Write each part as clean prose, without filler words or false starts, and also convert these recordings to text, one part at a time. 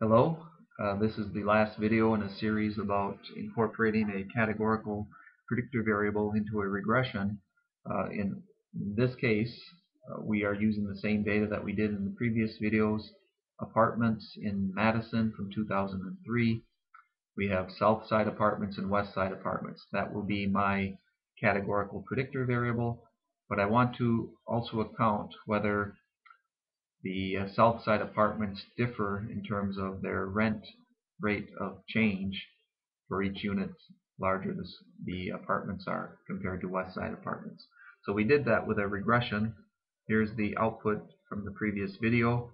Hello, this is the last video in a series about incorporating a categorical predictor variable into a regression. In this case, we are using the same data that we did in the previous videos. Apartments in Madison from 2003. We have south side apartments and west side apartments. That will be my categorical predictor variable, but I want to also account whether the south side apartments differ in terms of their rent rate of change for each unit larger the apartments are compared to west side apartments. So we did that with a regression. Here's the output from the previous video,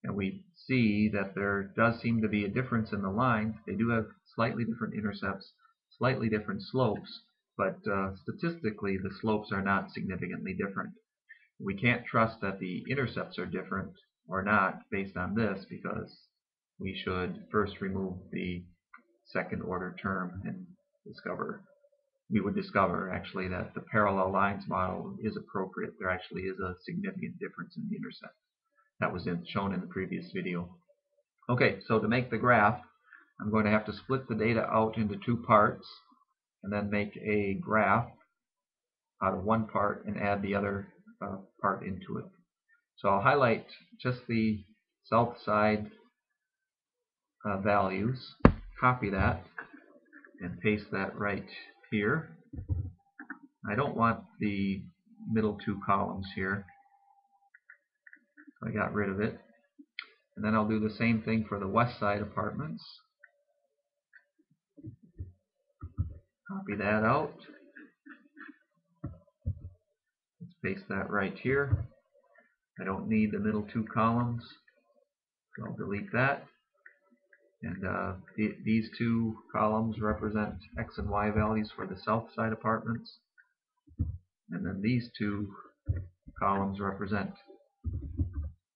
and we see that there does seem to be a difference in the lines. They do have slightly different intercepts, slightly different slopes, but statistically the slopes are not significantly different. We can't trust that the intercepts are different or not based on this, because we should first remove the second order term and we would discover actually that the parallel lines model is appropriate. There actually is a significant difference in the intercept. That was shown in the previous video. Okay, so to make the graph, I'm going to have to split the data out into two parts and then make a graph out of one part and add the other part into it. So I'll highlight just the south side values, copy that, and paste that right here. I don't want the middle two columns here, so I got rid of it. And then I'll do the same thing for the west side apartments. Copy that out. Let's paste that right here. I don't need the middle two columns, so I'll delete that. And these two columns represent X and Y values for the south side apartments. And then these two columns represent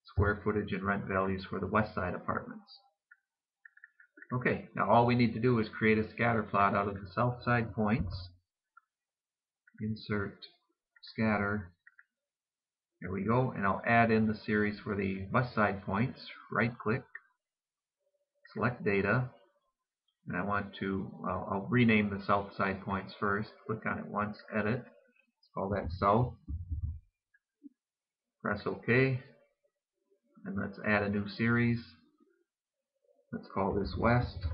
square footage and rent values for the west side apartments. Okay, now all we need to do is create a scatter plot out of the south side points. Insert scatter. There we go. And I'll add in the series for the west side points. Right click. Select data. And I want to, I'll rename the south side points first. Click on it once, edit. Let's call that south. Press OK. And let's add a new series. Let's call this west.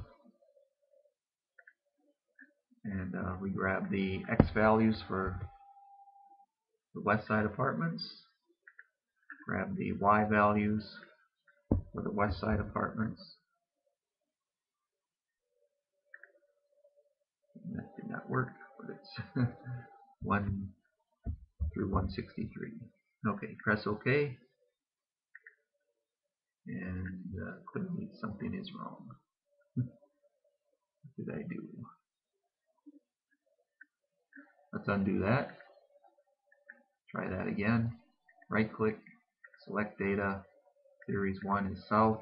And we grab the X values for the west side apartments. Grab the Y values for the west side apartments. That did not work, but it's 1 through 163. Okay, press OK. And clearly something is wrong. What did I do? Let's undo that. Try that again. Right click, select data. Series 1 is south.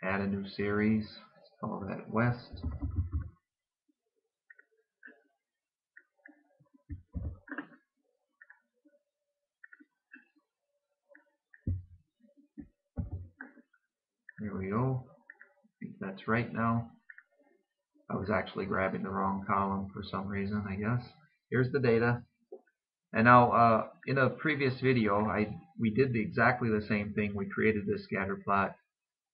Add a new series. Let's call that west. There we go. I think that's right now. I was actually grabbing the wrong column for some reason, I guess. Here's the data. And now, in a previous video, we did exactly the same thing. We created this scatter plot.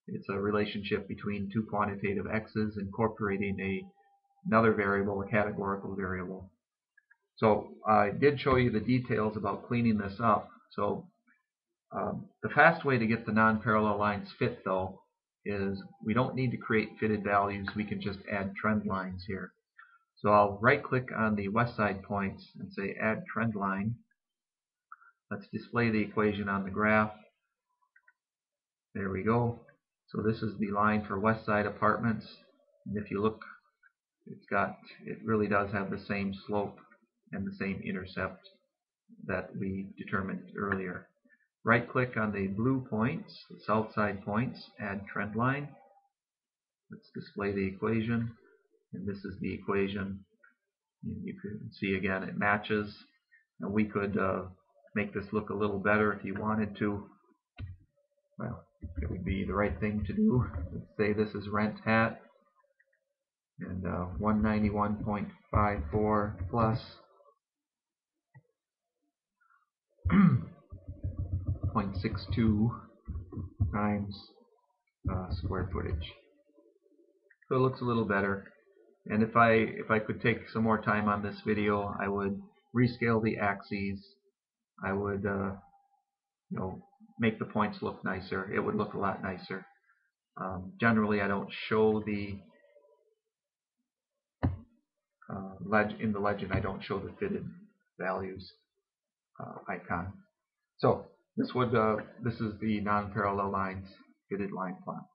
It's a relationship between two quantitative x's incorporating another variable, a categorical variable. So I did show you the details about cleaning this up. So the fast way to get the non-parallel lines fit, though, is we don't need to create fitted values. We can just add trend lines here. So I'll right-click on the west side points and say Add Trend Line. Let's display the equation on the graph. There we go. So this is the line for west side apartments. And if you look, it really does have the same slope and the same intercept that we determined earlier. Right-click on the blue points, the south side points, Add Trend Line. Let's display the equation. And this is the equation. And you can see again it matches. And we could make this look a little better if you wanted to. Well, it would be the right thing to do. Let's say this is rent hat, and 191.54 plus 0.62 times square footage. So it looks a little better. And if I could take some more time on this video, I would rescale the axes. I would make the points look nicer. It would look a lot nicer. Generally, I don't show the in the legend. I don't show the fitted values icon. So this is the non-parallel lines fitted line plot.